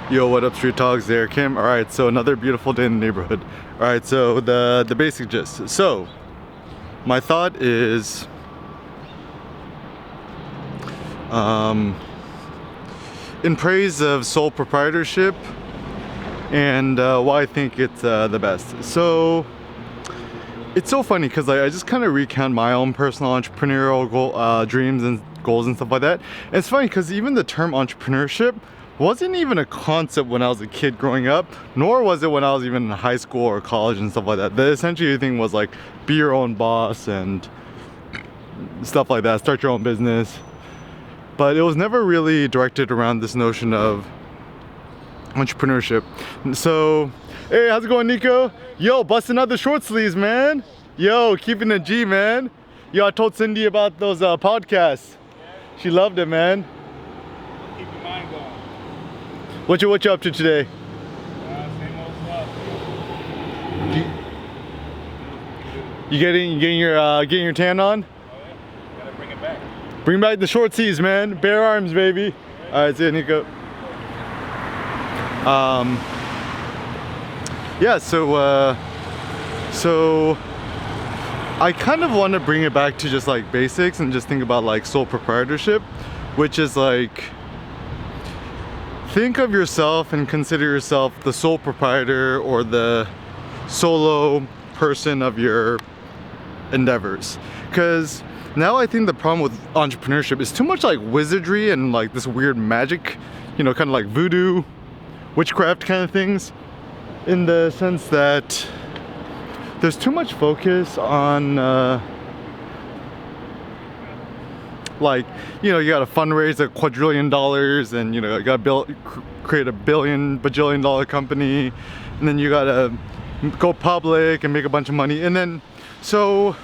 Yo, what up, Street Talks? There, Kim. All right, so another beautiful day in the neighborhood. All right, so the basic gist. So my thought is, in praise of sole proprietorship and why I think it's the best. So it's so funny because I just kind of recount my own personal entrepreneurial dreams and goals and stuff like that. And it's funny because even the term entrepreneurship wasn't even a concept when I was a kid growing up, nor was it when I was even in high school or college and stuff like that. The essentially thing was like be your own boss and stuff like that, start your own business. But it was never really directed around this notion of entrepreneurship. So, hey, how's it going, Nico? Yo, busting out the short sleeves, man. Yo, keeping it G, man. Yo, I told Cindy about those podcasts. She loved it, man. Keep your mind going. What you up to today? Same old stuff. You getting your tan on? Oh yeah, gotta bring it back. Bring back the short tees, man. Bare arms, baby. All right, see you, Nico. Yeah, so I kind of want to bring it back to just like basics and just think about like sole proprietorship, which is like, think of yourself and consider yourself the sole proprietor or the solo person of your endeavors. Because now I think the problem with entrepreneurship is too much like wizardry and like this weird magic, you know, kind of like voodoo, witchcraft kind of things, in the sense that there's too much focus on like, you know, you gotta fundraise $1 quadrillion and, you know, you gotta create $1 bajillion dollar company, and then you gotta go public and make a bunch of money. And then, so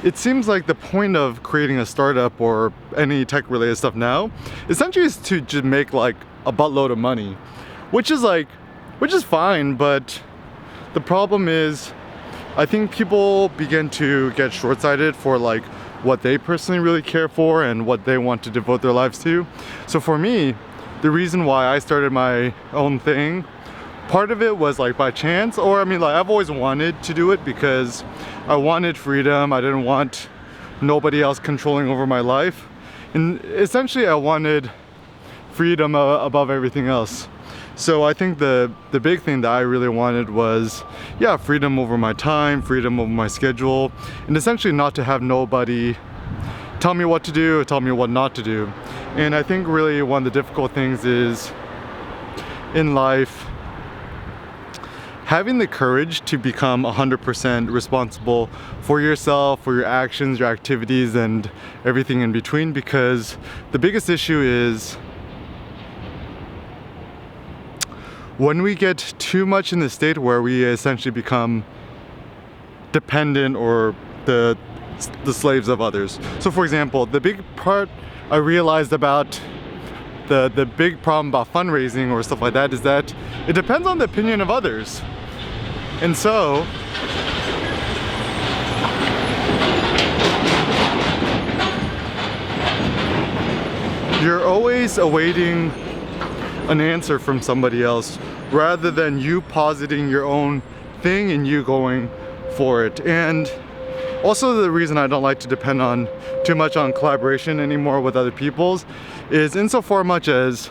it seems like the point of creating a startup or any tech related stuff now essentially is to just make like a buttload of money, which is fine. But the problem is, I think people begin to get short-sighted for like what they personally really care for and what they want to devote their lives to. So for me, the reason why I started my own thing, part of it was like by chance, or I mean, like I've always wanted to do it because I wanted freedom. I didn't want nobody else controlling over my life, and essentially I wanted freedom above everything else. So I think the big thing that I really wanted was, yeah, freedom over my time, freedom over my schedule, and essentially not to have nobody tell me what to do or tell me what not to do. And I think really one of the difficult things is in life having the courage to become 100% responsible for yourself, for your actions, your activities, and everything in between. Because the biggest issue is when we get too much in the state where we essentially become dependent or the slaves of others. So for example, the big part I realized about the big problem about fundraising or stuff like that is that it depends on the opinion of others. And so you're always awaiting an answer from somebody else rather than you positing your own thing and you going for it. And also the reason I don't like to depend on too much on collaboration anymore with other people's is insofar much as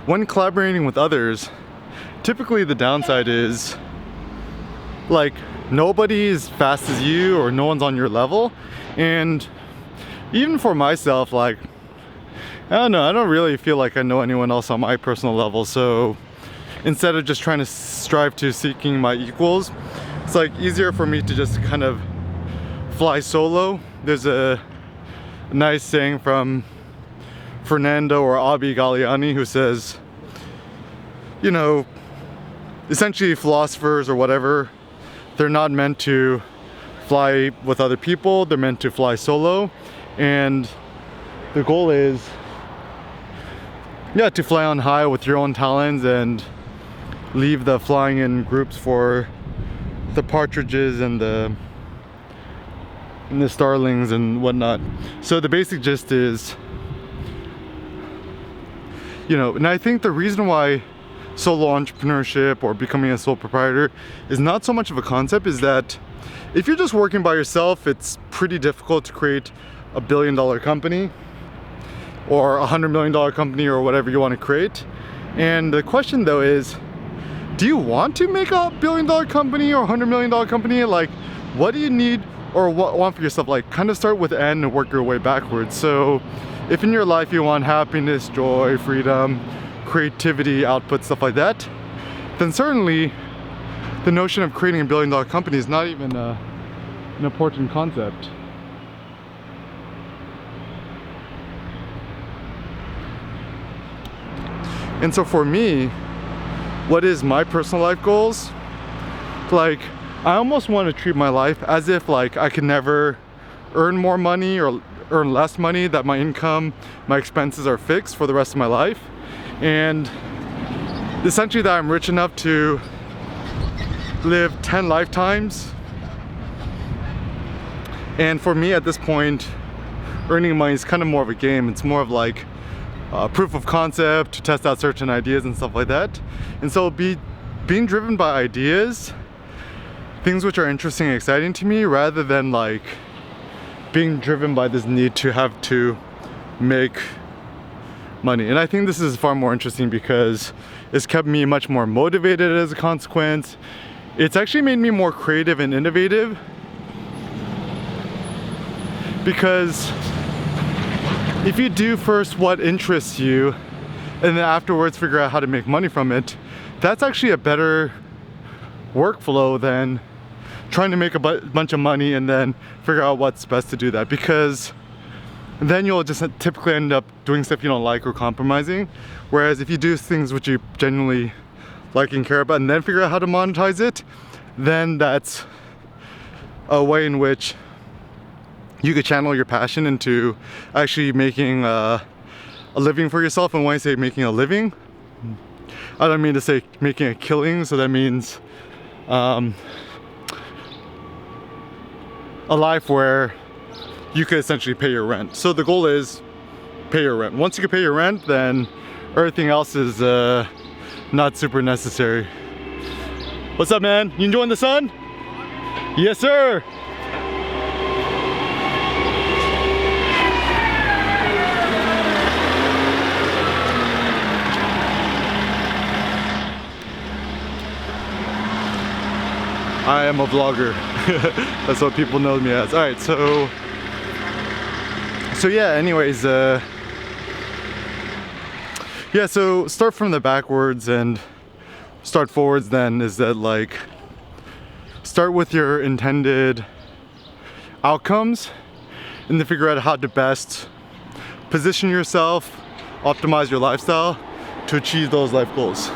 when collaborating with others, typically the downside is like nobody is fast as you or no one's on your level. And even for myself, like, I don't know, I don't really feel like I know anyone else on my personal level. So instead of just trying to strive to seeking my equals, it's like easier for me to just kind of fly solo. There's a nice saying from Fernando or Abi Galliani who says, you know, essentially philosophers or whatever, they're not meant to fly with other people, they're meant to fly solo. And the goal is, yeah, to fly on high with your own talents and leave the flying in groups for the partridges and the starlings and whatnot. So the basic gist is You know, and I think the reason why solo entrepreneurship or becoming a sole proprietor is not so much of a concept is that if you're just working by yourself, it's pretty difficult to create a $1 billion company or a $100 million company or whatever you want to create. And the question though is, do you want to make a $1 billion company or a $100 million company? Like, what do you need or want for yourself? Like, kind of start with N and work your way backwards. So if in your life you want happiness, joy, freedom, creativity, output, stuff like that, then certainly the notion of creating a $1 billion company is not even an important concept. And so for me, what is my personal life goals? Like, I almost want to treat my life as if like I can never earn more money or earn less money, that my income, my expenses are fixed for the rest of my life. And essentially that I'm rich enough to live 10 lifetimes. And for me at this point, earning money is kind of more of a game. It's more of like proof of concept to test out certain ideas and stuff like that. And so being driven by ideas, things which are interesting and exciting to me, rather than like being driven by this need to have to make money. And I think this is far more interesting because it's kept me much more motivated as a consequence. It's actually made me more creative and innovative, because if you do first what interests you and then afterwards figure out how to make money from it, that's actually a better workflow than trying to make a bunch of money and then figure out what's best to do that, because then you'll just typically end up doing stuff you don't like or compromising. Whereas if you do things which you genuinely like and care about and then figure out how to monetize it, then that's a way in which you could channel your passion into actually making a living for yourself. And when I say making a living, I don't mean to say making a killing, so that means a life where you could essentially pay your rent. So the goal is pay your rent. Once you can pay your rent, then everything else is not super necessary. What's up, man? You enjoying the sun? Yes, sir. I am a vlogger. That's what people know me as. All right, so yeah, anyways, yeah, so start from the backwards and start forwards then is that like, start with your intended outcomes and then figure out how to best position yourself, optimize your lifestyle to achieve those life goals.